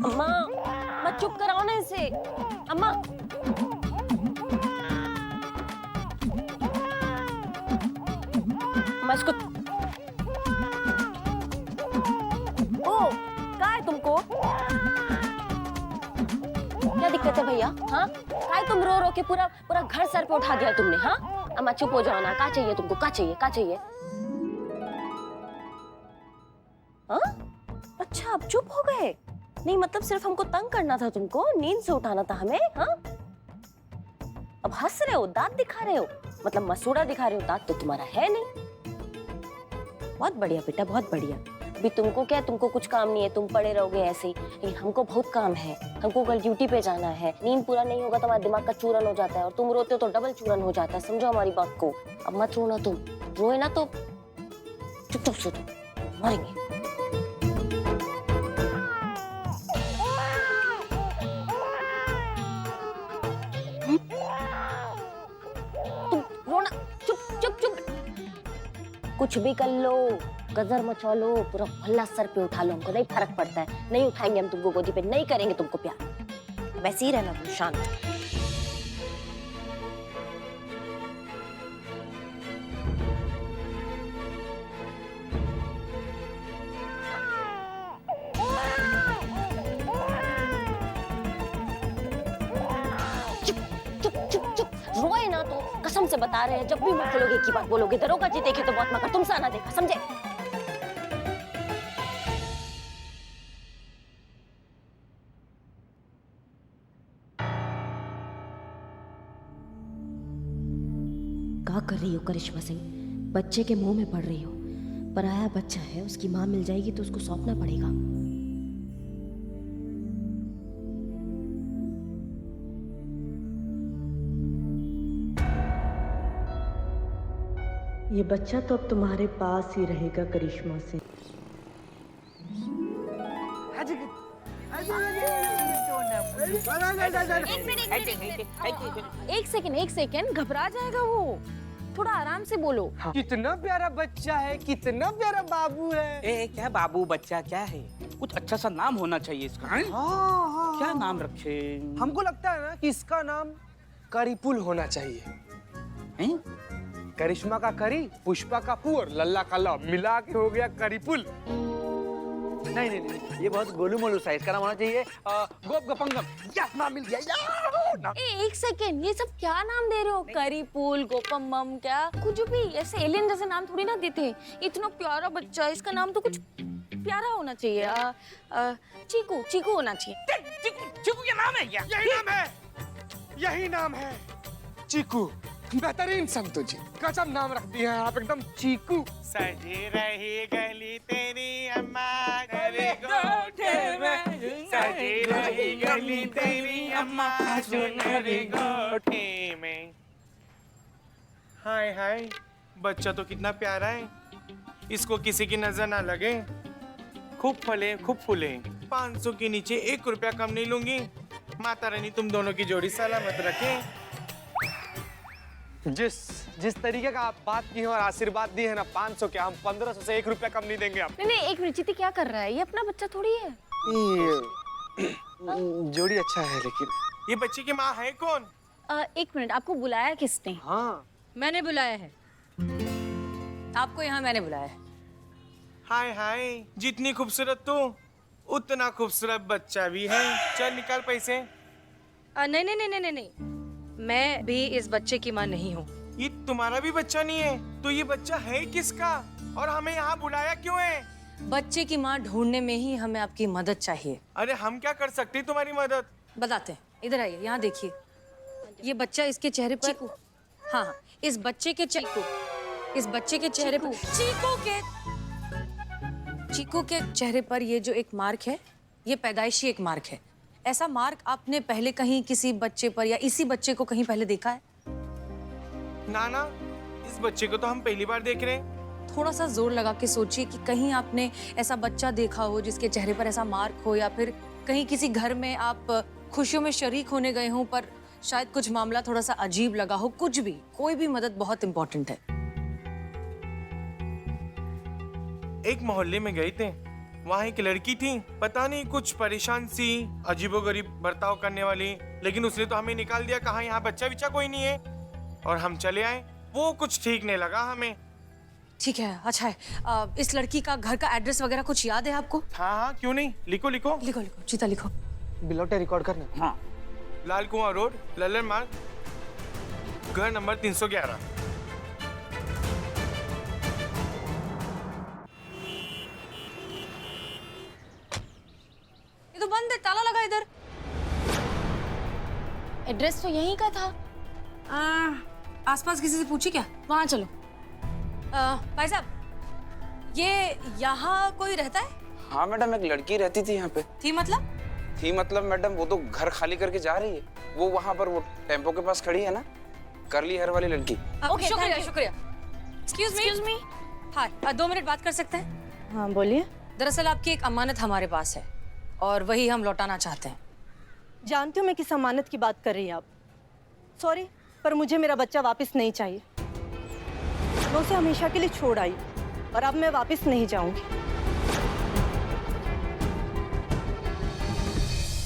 अम्मा, मत चुप कराओ ना इसे। अम्मा, अम्मा इसको। ओ, क्या है तुमको? क्या दिक्कत है भैया? हाँ, काय तुम रो रो के पूरा पूरा घर सर पे उठा दिया तुमने? हाँ, अम्मा चुप हो जाओ ना। क्या चाहिए तुमको? क्या चाहिए? क्या चाहिए? हाँ? अच्छा, अब चुप हो गए? नहीं मतलब सिर्फ हमको तंग करना था तुमको, नींद से उठाना था हमें? हाँ? अब हंस रहे हो, दांत दिखा रहे हो, मतलब मसूड़ा दिखा रहे हो, दांत तो तुम्हारा है नहीं। बहुत बढ़िया बेटा, बहुत बढ़िया। अभी तुमको क्या, तुमको कुछ काम नहीं है, तुम पड़े रहोगे ऐसे ही, लेकिन हमको बहुत काम है। हमको कल ड्यूटी पे जाना है। नींद पूरा नहीं होगा तो हमारा दिमाग का चूरन हो जाता है, और तुम रोते हो तो डबल चूरन हो जाता है। समझो हमारी बात को। अब मत रोना तुम, रोए ना तो चुपचाप सो तुम, मरेंगे। तुम रोना, चुप चुप चुप। कुछ भी कर लो, गजर मचा लो, पूरा भल्ला सर पे उठा लो, हमको नहीं फर्क पड़ता है। नहीं उठाएंगे हम तुमको गोदी पे, नहीं करेंगे तुमको प्यार। वैसे ही रहना तुम शांत। चुप चुप चुप चुप। रोए ना तो कसम से बता रहे हैं, जब भी मुंह खोलोगे एक ही बात बोलोगे, दरोगा जी देखे तो बहुत मगर तुमसे आना देखा, समझे? क्या कर रही हो करिश्मा सिंह? बच्चे के मुंह में पड़ रही हो। पराया बच्चा है, उसकी माँ मिल जाएगी तो उसको सौंपना पड़ेगा। ये बच्चा तो अब तुम्हारे पास ही रहेगा करिश्मा सिंह। एक सेकेंड, घबरा जाएगा वो। थोड़ा आराम से बोलो। हाँ। कितना प्यारा बच्चा है, कितना प्यारा बाबू है। क्या बाबू बच्चा क्या है? कुछ अच्छा सा नाम होना चाहिए इसका। हाँ, हाँ, क्या नाम रखे? हमको लगता है ना कि इसका नाम करीपुल होना चाहिए। हैं? करिश्मा का करी, पुष्पा का पू और लल्ला का ला मिला के हो गया करीपुल। नहीं नहीं नहीं, ये बहुत गोलू मोलू सा, इसका नाम होना चाहिए गोप गपंगम। यस, नाम मिल गया। एक सेकेंड, ये सब क्या नाम दे रहे हो? करीपुल, गोपम्मम, क्या कुछ भी ऐसे एलियन जैसे नाम थोड़ी ना देते। इतना प्यारा बच्चा है, इसका नाम तो कुछ प्यारा होना चाहिए। चीकू, चीकू होना चाहिए। चिकू क्या नाम है? यही नाम है, यही नाम है, चीकू। बेहतरीन संतु जी, गजब नाम रख दिया है आप, एकदम चीकू। सजी रही गली तेरी अम्मा तेरे गोठे में, सजी रही गली तेरी अम्मा सुनहरी गोठे में। हाय हाय, बच्चा तो कितना प्यारा है, इसको किसी की नजर ना लगे। खूब फले खूब फूले, 500 के नीचे 1 रुपया कम नहीं लूंगी। माता रानी तुम दोनों की जोड़ी सलामत रखे। जिस तरीके का आप बात की है और आशीर्वाद दी है ना, 500 क्या, हम 1500 से 1 रुपया कम नहीं देंगे आप। नहीं, एक मिनट, चीती क्या कर रहा है? ये अपना बच्चा थोड़ी है। जोड़ी अच्छा है, लेकिन ये बच्चे की माँ है कौन? एक मिनट, आपको बुलाया किसने? हाँ, मैंने बुलाया है आपको, यहाँ मैंने बुलाया है। हाय हाय, जितनी खूबसूरत तू उतना खूबसूरत बच्चा भी है। चल निकाल पैसे। नहीं नहीं नहीं नहीं नहीं, मैं भी इस बच्चे की माँ नहीं हूँ। ये तुम्हारा भी बच्चा नहीं है तो ये बच्चा है किसका, और हमें यहाँ बुलाया क्यों है? बच्चे की माँ ढूंढने में ही हमें आपकी मदद चाहिए। अरे हम क्या कर सकते हैं तुम्हारी मदद? बताते हैं, इधर आइए, यहाँ देखिए। ये बच्चा, इसके चेहरे पर, हाँ हाँ, इस बच्चे के चेहरे पर, चीकू के चेहरे पर ये जो एक मार्क है, ये पैदाइशी एक मार्क है। ऐसा मार्क आपने पहले कहीं किसी बच्चे पर या इसी बच्चे को कहीं पहले देखा है? ना ना, इस बच्चे को तो हम पहली बार देख रहे हैं। थोड़ा सा जोर लगा के सोचिए कि कहीं आपने ऐसा बच्चा देखा हो जिसके चेहरे पर ऐसा मार्क हो, या फिर कहीं किसी घर में आप खुशियों में शरीक होने गए हों पर शायद कुछ मामला थोड़ा सा अजीब लगा हो। कुछ भी, कोई भी मदद बहुत इंपॉर्टेंट है। एक मोहल्ले में गए थे, वहाँ एक लड़की थी, पता नहीं कुछ परेशान सी, अजीबोगरीब बर्ताव करने वाली, लेकिन उसने तो हमें निकाल दिया, कहा यहाँ बच्चा विच्चा कोई नहीं है, और हम चले आए। वो कुछ ठीक नहीं लगा हमें। ठीक है, अच्छा है। इस लड़की का घर का एड्रेस वगैरह कुछ याद है आपको? हाँ हाँ, क्यों नहीं, लिखो लिखो। लिखो लिखो, चीता लिखो। बिलोटे रिकॉर्ड करना। हाँ। लाल कुआं रोड, लल्लन मार्ग, घर नंबर 311। ये तो बंद है, ताला लगा इधर। एड्रेस तो यहीं का था। आसपास किसी से पूछी क्या? वहां चलो। भाई साहब, ये यहाँ कोई रहता है? हाँ मैडम, एक लड़की रहती थी यहाँ पे। थी मतलब? थी मतलब मैडम, वो तो घर खाली करके जा रही है। वो वहाँ पर वो टेम्पो के पास खड़ी है ना, करली हेयर वाली लड़की। Okay, शुक्रिया thank you. शुक्रिया। Excuse me. हाँ, 2 मिनट बात कर सकते हैं? हाँ बोलिए। दरअसल आपकी एक अमानत हमारे पास है और वही हम लौटाना चाहते हैं। जानती हूँ मैं किस अमानत की बात कर रही हैं आप। सॉरी, पर मुझे मेरा बच्चा वापस नहीं चाहिए। मैं उसे हमेशा के लिए छोड़ आई और अब मैं वापस नहीं जाऊंगी।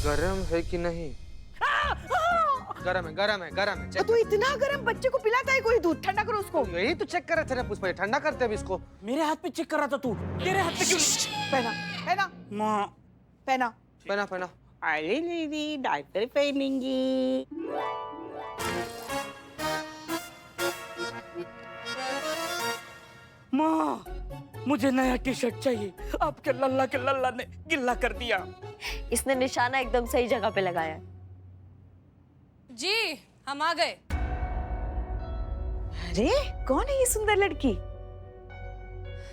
गरम है कि नहीं? गरम है, गरम है, गरम है। तो तू इतना गरम बच्चे को पिलाता है, कोई दूध ठंडा करो उसको। यही तो चेक कर रहे थे ना पुष्पा, ठंडा करते अब इसको। मेरे हाथ पे चेक कर रहा था तू, तेरे हाथ पे क्यों? पहना पहना माँ, पहना। पहना पहना। अरे दीदी, डायपर पहनेंगी। माँ, मुझे नया टी शर्ट चाहिए। आपके लल्ला के लल्ला ने गिल्ला कर दिया। इसने निशाना एकदम सही जगह पे लगाया है। जी, हम आ गए। अरे कौन है ये सुंदर लड़की?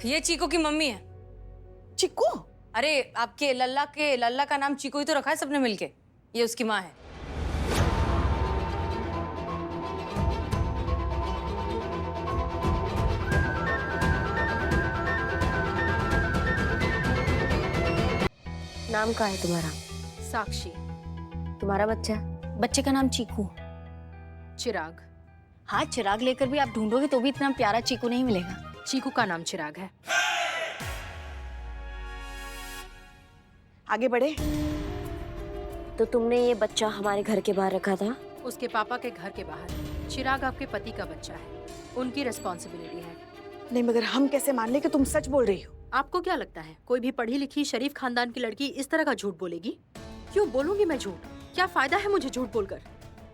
ये चीकू की मम्मी है। चिक्कू? अरे आपके लल्ला का नाम चीकू ही तो रखा है सबने मिलके। ये उसकी माँ है। नाम क्या है तुम्हारा? साक्षी। तुम्हारा बच्चा? बच्चे का नाम चीकू। चिराग। हाँ, चिराग लेकर भी आप ढूंढोगे तो भी इतना प्यारा चीकू नहीं मिलेगा। चीकू का नाम चिराग है। आगे बढ़े। तो तुमने ये बच्चा हमारे घर के बाहर रखा था? उसके पापा के घर के बाहर। चिराग आपके पति का बच्चा है, उनकी रिस्पॉन्सिबिलिटी है। नहीं, मगर हम कैसे मान ले कि तुम सच बोल रही हो? आपको क्या लगता है कोई भी पढ़ी लिखी शरीफ खानदान की लड़की इस तरह का झूठ बोलेगी? क्यों बोलूंगी मैं झूठ? क्या फायदा है मुझे झूठ बोलकर?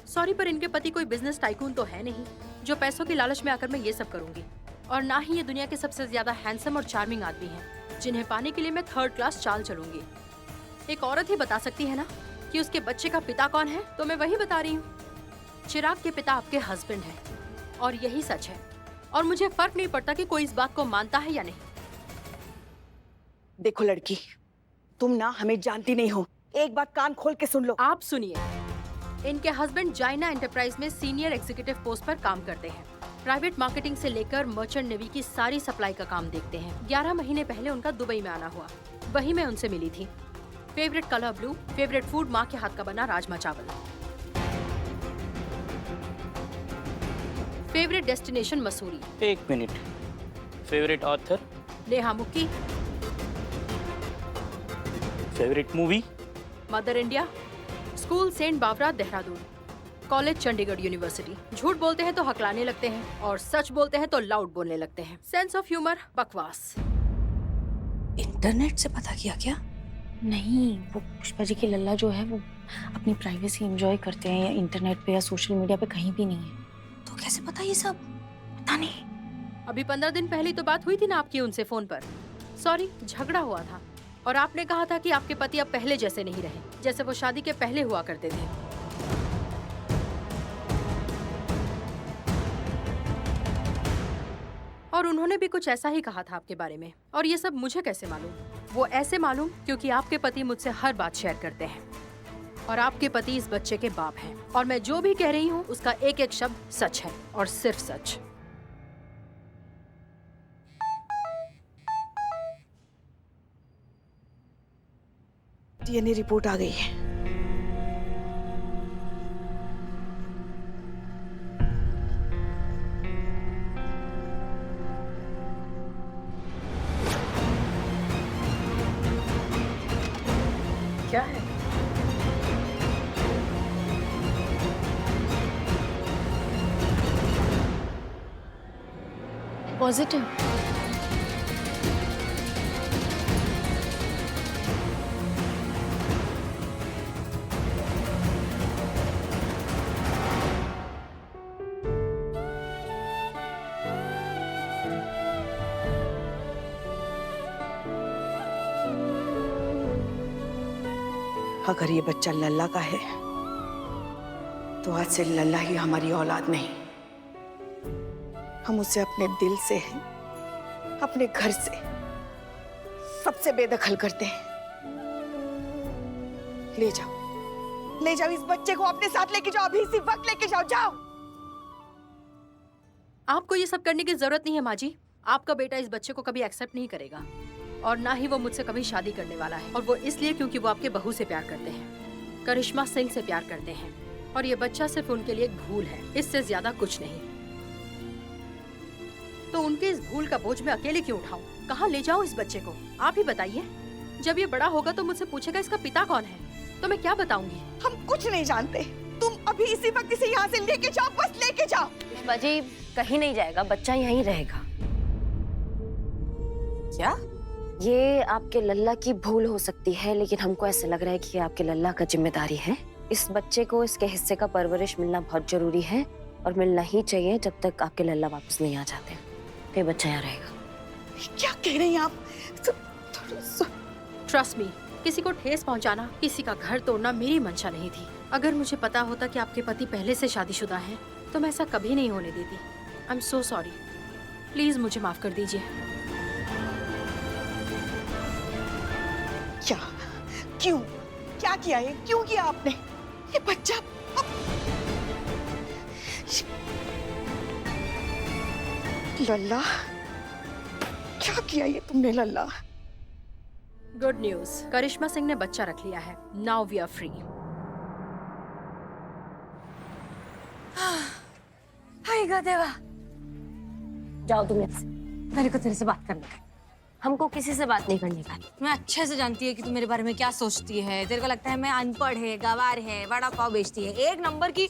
सॉरी, पर इनके पति कोई बिजनेस टाइकून तो है नहीं जो पैसों की लालच में आकर मैं ये सब करूंगी। और ना ही ये दुनिया के सबसे ज्यादा हैंडसम और चार्मिंग आदमी हैं जिन्हें पाने के लिए मैं 3rd क्लास चाल चलूंगी। एक औरत ही बता सकती है ना कि उसके बच्चे का पिता कौन है, तो मैं वही बता रही हूँ। चिराग के पिता आपके हस्बैंड हैं और यही सच है, और मुझे फर्क नहीं पड़ता कि कोई इस बात को मानता है या नहीं। देखो लड़की, तुम ना हमें जानती नहीं हो। एक बात कान खोल के सुन लो। आप सुनिए, इनके हस्बैंड जाइना एंटरप्राइज में सीनियर एग्जीक्यूटिव पोस्ट पर काम करते हैं। प्राइवेट मार्केटिंग से लेकर मर्चेंट नेवी की सारी सप्लाई का काम देखते हैं। 11 महीने पहले उनका दुबई में आना हुआ, वही मैं उनसे मिली थी। Favourite colour blue, favourite food माँ के हाथ का बना राजमा चावल। Favourite destination Mussoorie. 1 minute. Favourite author? Neha Mukki. Favourite movie? Mother India. School saint Bawra Dehradun. College Chandigarh university. झूठ बोलते हैं तो हकलाने लगते हैं और सच बोलते हैं तो लाउड बोलने लगते हैं। सेंस ऑफ ह्यूमर बकवास। इंटरनेट से पता किया क्या? नहीं, वो पुष्पा जी की लल्ला जो है वो अपनी प्राइवेसी एंजॉय करते हैं, या इंटरनेट पे या सोशल मीडिया पे कहीं भी नहीं है। तो कैसे पता ये सब? पता नहीं। अभी 15 दिन पहले तो बात हुई थी ना आपकी उनसे फोन पर। सॉरी, झगड़ा हुआ था और आपने कहा था कि आपके पति अब पहले जैसे नहीं रहे, जैसे वो शादी के पहले हुआ करते थे। और उन्होंने भी कुछ ऐसा ही कहा था आपके बारे में। और ये सब मुझे कैसे मालूम? वो ऐसे मालूम क्योंकि आपके पति मुझसे हर बात शेयर करते हैं और आपके पति इस बच्चे के बाप हैं। और मैं जो भी कह रही हूँ उसका एक एक शब्द सच है और सिर्फ सच। डीएनए रिपोर्ट आ गई है। क्या है? पॉजिटिव। अगर ये बच्चा लल्ला का है तो आज से लल्ला ही हमारी औलाद नहीं। हम उसे अपने दिल से, अपने घर से, सबसे बेदखल करते हैं। ले जाओ इस बच्चे को अपने साथ लेके जाओ, अभी इसी वक्त लेके जाओ। आपको ये सब करने की जरूरत नहीं है माँ जी। आपका बेटा इस बच्चे को कभी एक्सेप्ट नहीं करेगा और ना ही वो मुझसे कभी शादी करने वाला है। और वो इसलिए क्योंकि वो आपके बहू से प्यार करते हैं, करिश्मा सिंह से प्यार करते हैं। और ये बच्चा सिर्फ उनके लिए एक भूल है, इससे ज्यादा कुछ नहीं। तो उनके इस भूल का बोझ मैं अकेले क्यों उठाऊं? कहाँ ले जाऊं इस बच्चे को? आप ही बताइए। जब ये बड़ा होगा तो मुझसे पूछेगा इसका पिता कौन है, तो मैं क्या बताऊंगी? हम कुछ नहीं जानते। तुम अभी इसी वक्त इसे यहाँ से लेके जाओ, बस लेके जाओ। बाजी कहीं नहीं जाएगा, बच्चा यहीं रहेगा। क्या? ये आपके लल्ला की भूल हो सकती है, लेकिन हमको ऐसा लग रहा है कि ये आपके लल्ला का जिम्मेदारी है। इस बच्चे को इसके हिस्से का परवरिश मिलना बहुत जरूरी है और मिलना ही चाहिए जब तक आपके लल्ला वापस नहीं आ जाते। फिर बच्चा यहाँ रहेगा। क्या कह रही हैं आप? ट्रस्ट मी, किसी को ठेस पहुंचाना, किसी का घर तोड़ना मेरी मंशा नहीं थी। अगर मुझे पता होता कि आपके पति पहले से शादीशुदा हैं, तो मैं ऐसा कभी नहीं होने देती। I am so sorry. Please मुझे माफ कर दीजिए। क्या? क्यों? क्या किया है? क्यों किया आपने? ये बच्चा लल्ला, क्या किया ये तुमने लल्ला? गुड न्यूज, करिश्मा सिंह ने बच्चा रख लिया है। Now we are free. हाय देवा, जाओ तुम यहाँ से। मेरे को तेरे से बात करनी है। हमको किसी से बात नहीं करनी का। मैं अच्छे से जानती है कि तू मेरे बारे में क्या सोचती है। तेरे को लगता है मैं अनपढ़ है, गवार है, वड़ा पाव बेचती है, एक नंबर की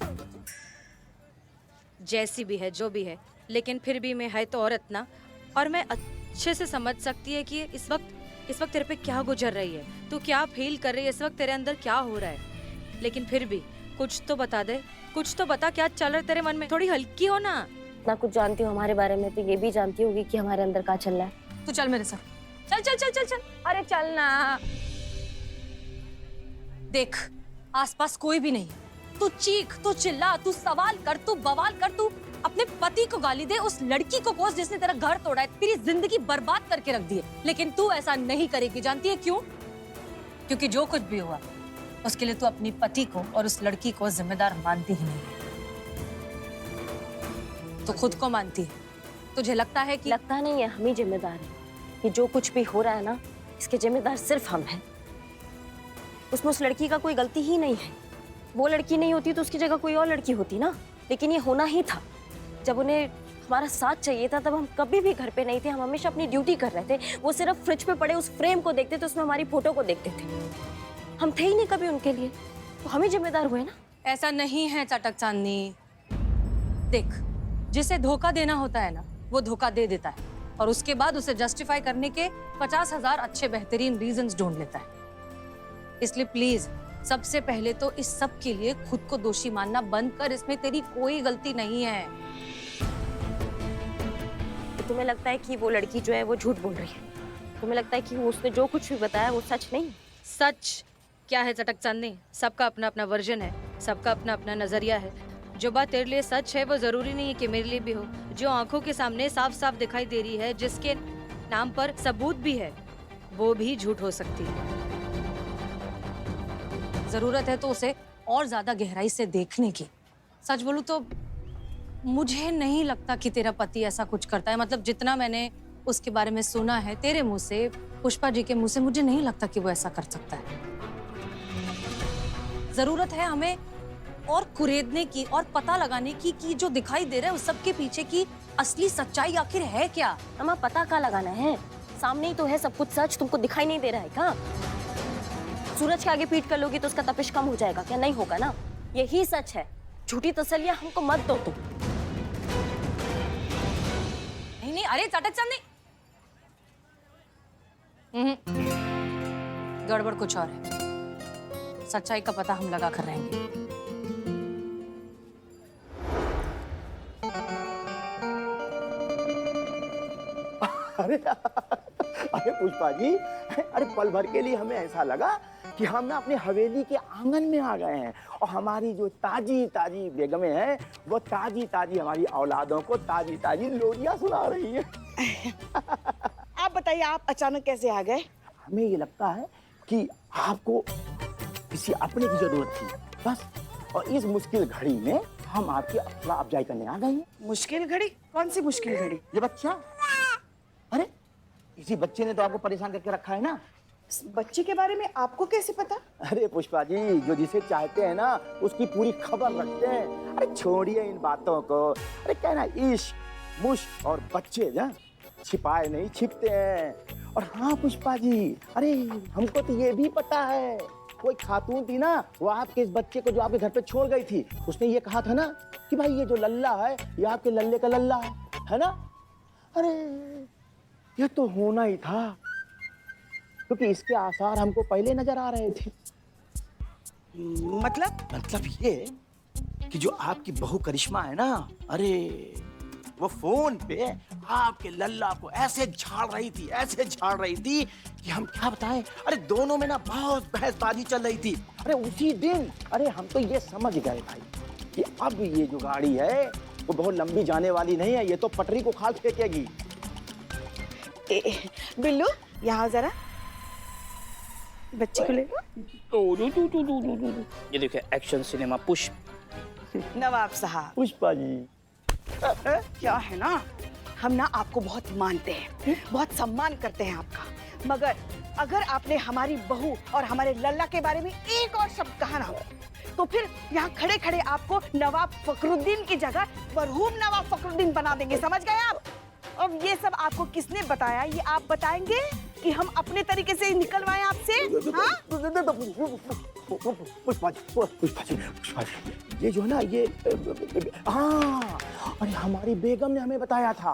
जैसी भी है, जो भी है, लेकिन फिर भी मैं है तो औरत ना। और मैं अच्छे से समझ सकती है कि इस वक्त तेरे पे क्या गुजर रही है, तू क्या फील कर रही है, इस वक्त तेरे अंदर क्या हो रहा है। लेकिन फिर भी कुछ तो बता दे, कुछ तो बता, क्या चल रहा है तेरे मन में? थोड़ी हल्की हो ना। ना कुछ जानती हूँ हमारे बारे में, तो ये भी जानती होगी कि हमारे अंदर क्या चल रहा है। तू चल मेरे साथ, चल चल चल चल चल। अरे चल ना। देख, आसपास कोई भी नहीं। तू चीख, तू चिल्ला, तू सवाल कर, तू बवाल कर, तू अपने पति को गाली दे, उस लड़की को कोस जिसने तेरा घर तोड़ा है, तेरी जिंदगी बर्बाद करके रख दी है। लेकिन तू ऐसा नहीं करेगी, जानती है क्यों? क्योंकि जो कुछ भी हुआ उसके लिए तू अपनी पति को और उस लड़की को जिम्मेदार मानती ही नहीं है। तो खुद को मानती है। तुझे लगता है कि लगता नहीं है, हम ही जिम्मेदार हैं। ये जो कुछ भी हो रहा है ना, इसके जिम्मेदार सिर्फ हम हैं। उसमें उस लड़की का कोई गलती ही नहीं है। वो लड़की नहीं होती तो उसकी जगह कोई और लड़की होती ना। लेकिन ये होना ही था। जब उन्हें हमारा साथ चाहिए था तब हम कभी भी घर पे नहीं थे। हम हमेशा अपनी ड्यूटी कर रहे थे। वो सिर्फ फ्रिज पे पड़े उस फ्रेम को देखते थे, उसमें हमारी फोटो को देखते थे। हम थे ही नहीं कभी उनके लिए, तो हम ही जिम्मेदार हुए ना। ऐसा नहीं है चटक चांदनी। देख, जिसे धोखा देना होता है ना, वो धोखा दे देता है और उसके बाद उसे जस्टिफाई करने के 50,000 अच्छे बेहतरीन रीजंस ढूंढ लेता है। इसलिए प्लीज सबसे पहले तो इस सब के लिए खुद को दोषी मानना बंद कर। इसमें तेरी कोई गलती नहीं है। तो तुम्हें लगता है कि वो लड़की जो है वो झूठ बोल रही है? तुम्हें लगता है कि उसने जो कुछ भी बताया वो सच नहीं? सच क्या है चटक चांदनी? सबका अपना अपना वर्जन है, सबका अपना अपना नजरिया है। जो बात तेरे लिए सच है वो जरूरी नहीं है कि मेरे लिए भी हो। जो आंखों के सामने साफ साफ दिखाई दे रही है, जिसके नाम पर सबूत भी है, वो भी झूठ हो सकती है। जरूरत है तो उसे और ज्यादा गहराई से देखने की। सच बोलूं तो मुझे नहीं लगता कि तेरा पति ऐसा कुछ करता है। मतलब जितना मैंने उसके बारे में सुना है तेरे मुंह से, पुष्पा जी के मुंह से, मुझे नहीं लगता कि वो ऐसा कर सकता है। जरूरत है हमें और कुरेदने की और पता लगाने की कि जो दिखाई दे रहा है उस सब के पीछे की असली सच्चाई आखिर है क्या। हमें पता क्या लगाना है? सामने ही तो है सब कुछ सच, तुमको दिखाई नहीं दे रहा है क्या? सूरज के आगे पीठ कर लोगी तो उसका तपिश कम हो जाएगा क्या? नहीं होगा ना। यही सच है, झूठी तसल्लियां हमको मत दो तुम। नहीं नहीं, अरे चटक चांदी, गड़बड़ कुछ और है। सच्चाई का पता हम लगा कर रहेंगे। अरे पुष्पा जी, अरे पल भर के लिए हमें ऐसा लगा कि हम ना अपनी हवेली के आंगन में आ गए हैं और हमारी जो ताजी ताजी बेगमें हैं वो ताजी ताजी हमारी औलादों को ताजी ताजी लोरियां सुना रही हैं। आप बताइए, आप अचानक कैसे आ गए? हमें ये लगता है कि आपको किसी अपने की जरूरत थी बस, और इस मुश्किल घड़ी में हम आपकी हौसला अफजाई करने आ गए हैं। मुश्किल घड़ी? कौन सी मुश्किल घड़ी? ये बच्चा, अरे इसी बच्चे ने तो आपको परेशान करके रखा है ना। इस बच्चे के बारे में आपको कैसे पता? अरे पुष्पा जी, जो जिसे चाहते हैं ना उसकी पूरी खबर रखते हैं। अरे छोड़िए इन बातों को। अरे क्या ना, इश्क मुश्क और बच्चे ना छिपाए नहीं छिपते हैं। और हाँ पुष्पा जी, अरे हमको तो ये भी पता है, कोई खातून थी ना, वो आपके इस बच्चे को जो आपके घर पे छोड़ गई थी, उसने ये कहा था ना कि भाई ये जो लल्ला है ये आपके लल्ले का लल्ला है ना। अरे ये तो होना ही था, क्योंकि इसके आसार हमको पहले नजर आ रहे थे। मतलब ये कि जो आपकी बहू करिश्मा है ना, अरे वो फोन पे आपके लल्ला को ऐसे झाड़ रही थी कि हम क्या बताएं। अरे दोनों में ना बहुत बहसबाजी चल रही थी। अरे उसी दिन अरे हम तो ये समझ गए भाई कि अब ये जो गाड़ी है वो बहुत लंबी जाने वाली नहीं है, ये तो पटरी को खाल फेंकेगी। बिल्लू यहाँ जरा, बच्चे को ले। ये देखिए, एक्शन सिनेमा पुष्प। नवाब साहब। पुष्पा जी, क्या है ना, हम ना आपको बहुत मानते हैं, बहुत सम्मान करते हैं आपका, मगर अगर आपने हमारी बहू और हमारे लल्ला के बारे में एक और शब्द कहा ना तो फिर यहाँ खड़े खड़े आपको नवाब फखरुद्दीन की जगह मरहूम नवाब फखरुद्दीन बना देंगे, समझ गए आप? अब ये सब आपको किसने बताया, ये आप बताएंगे कि हम अपने तरीके से निकलवाएं आपसे? हाँ? पुष्पा जी, ये जो है ना, ये हाँ, अरे हमारी बेगम ने हमें बताया था।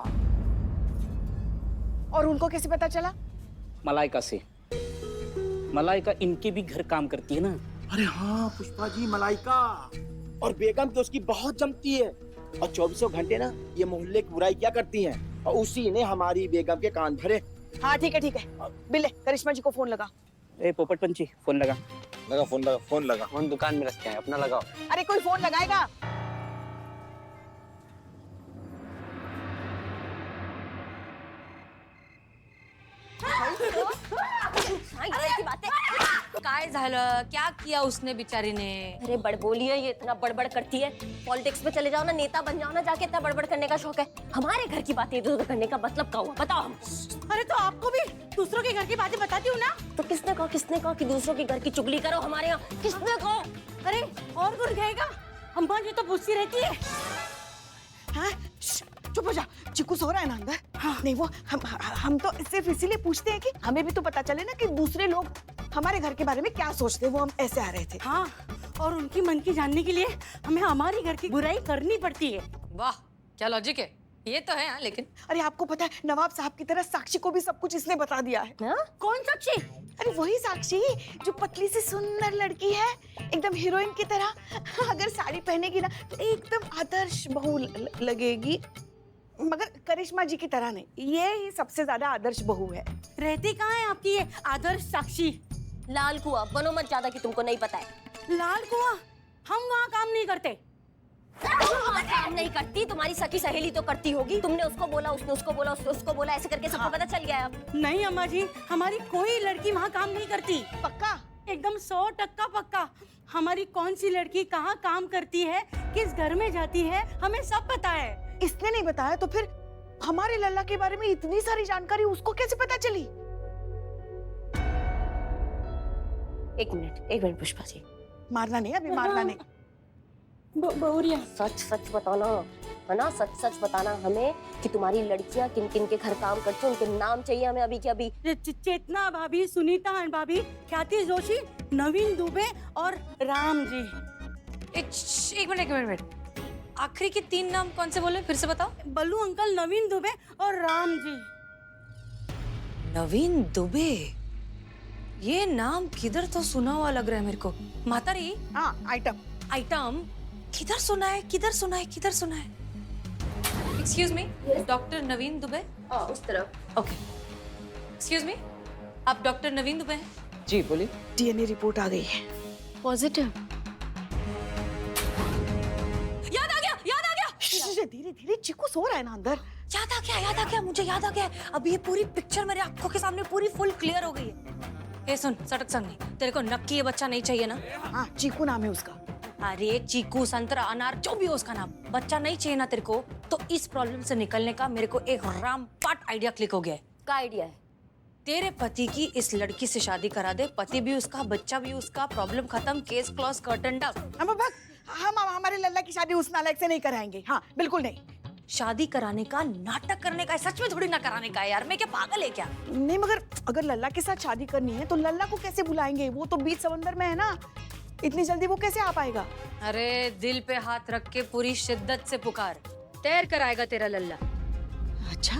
और उनको कैसे पता चला? मलाइका से। मलाइका इनके भी घर काम करती है ना। अरे हाँ पुष्पा जी, मलाइका और बेगम तो उसकी बहुत जमती है, और 24 घंटे ना ये मोहल्ले की बुराई क्या करती हैं, और उसी ने हमारी बेगम के कान भरे। हाँ ठीक है, बिल्ले करिश्मा जी को फोन लगा। ए पोपट पंछी, फोन लगा। फोन लगा। फोन दुकान में रखते हैं, अपना लगाओ। अरे कोई फोन लगाएगा? काय झालं, क्या किया उसने बिचारी ने? अरे बड़बोली है ये, इतना बड़बड़ करती है। पॉलिटिक्स में चले जाओ ना, नेता बन जाओ ना जाके, इतना बड़बड़ करने का शौक है। हमारे घर की बातें इधर उधर करने का मतलब क्या हुआ, बताओ हम। अरे तो आपको भी दूसरों के घर की बातें बताती हूँ ना। तो किसने कहा कि दूसरों के घर की चुगली करो हमारे यहाँ? किसने कहा? अरे और कौन कहेगा, अम्मा जी तो पूछती रहती है। हाँ चुप हो जा, चिकू सो रहा है ना अंदर। हाँ। नहीं वो हम तो सिर्फ इसीलिए पूछते हैं कि हमें भी तो पता चले ना कि दूसरे लोग हमारे घर के बारे में क्या सोचते हैं, वो हम ऐसे आ रहे थे। हाँ, और उनकी मन की जानने के लिए हमें हमारी घर की बुराई करनी पड़ती है। वाह क्या लॉजिक है, ये तो है। हाँ, लेकिन अरे आपको पता है नवाब साहब की तरह साक्षी को भी सब कुछ इसने बता दिया है। हाँ? कौन साक्षी? अरे वही साक्षी जो पतली सी सुंदर लड़की है, एकदम हीरोइन की तरह। अगर साड़ी पहनेगी ना तो एकदम आदर्श बहू लगेगी, मगर करिश्मा जी की तरह नहीं, ये ही सबसे ज्यादा आदर्श बहू है। रहती कहाँ है आपकी ये आदर्श साक्षी? लाल कुआं, बनो मत ज्यादा कि तुमको नहीं पता है। लाल कुआं? हम वहाँ काम नहीं करते। काम नहीं करती, तुम्हारी सखी सहेली तो करती होगी। तुमने उसको बोला, उसने उसको बोला, उसने उसको बोला, ऐसे करके सबको पता चल गया अब। नहीं अम्मा जी, हमारी कोई लड़की वहाँ काम नहीं करती। पक्का? एकदम 100% पक्का। हमारी कौन सी लड़की कहाँ काम करती है, किस घर में जाती है, हमें सब पता है। इसने नहीं बताया तो फिर हमारे लल्ला के बारे में इतनी सारी जानकारी उसको कैसे पता चली? एक मिनट पुष्पा जी, मारना नहीं, अभी मारना नहीं। बहुरिया सच बताना है ना, सच बताना हमें कि तुम्हारी लड़कियां किन किन के घर काम करती हैं, उनके नाम चाहिए हमें अभी के अभी। चेतना भाभी, सुनीता भाभी, ख्याति जोशी, नवीन दुबे और राम जी। एक मिनट आखिरी के 3 नाम कौन से बोले, फिर से बताओ। बल्लू अंकल, नवीन दुबे और राम जी। नवीन दुबे, ये नाम किधर तो सुना हुआ लग रहा है मेरे को। मातारी, हाँ, आइटम किधर सुना है? एक्सक्यूज मी, डॉक्टर नवीन दुबे? उस तरफ। ओके, एक्सक्यूज मी, आप डॉक्टर नवीन दुबे हैं? जी बोलिए। डीएनए रिपोर्ट आ गई है। पॉजिटिव। याद आ गया। धीरे धीरे, चिकू सो रहा है ना अंदर। याद आ गया, मुझे याद आ गया। अब ये पूरी पिक्चर मेरे आंखों के सामने पूरी फुल क्लियर हो गई है। सुन सटक संगनी, तेरे को नक्की ये बच्चा नहीं चाहिए ना? हाँ, चीकू नाम है उसका। अरे चीकू, संतरा, अनार, जो भी हो उसका नाम, बच्चा नहीं चाहिए ना तेरे को? तो इस प्रॉब्लम से निकलने का मेरे को एक रामपाट आइडिया क्लिक हो गया है। का आइडिया है? तेरे पति की इस लड़की से शादी करा दे, पति भी उसका, बच्चा भी उसका, प्रॉब्लम खत्म, केस क्लोज, कर्टन डाउन। हम हमारे लल्ला की शादी उस नालायक से नहीं कराएंगे। हाँ, बिल्कुल नहीं। शादी कराने का नाटक करने का है, सच में थोड़ी ना कराने का है यार। मैं क्या पागल है क्या? नहीं, मगर अगर लल्ला के साथ शादी करनी है तो लल्ला को कैसे बुलाएंगे? वो तो बीच समंदर में है ना, इतनी जल्दी वो कैसे आ पाएगा? अरे दिल पे हाथ रख के पूरी शिद्दत से पुकार, तैर कर आएगा तेरा लल्ला। अच्छा,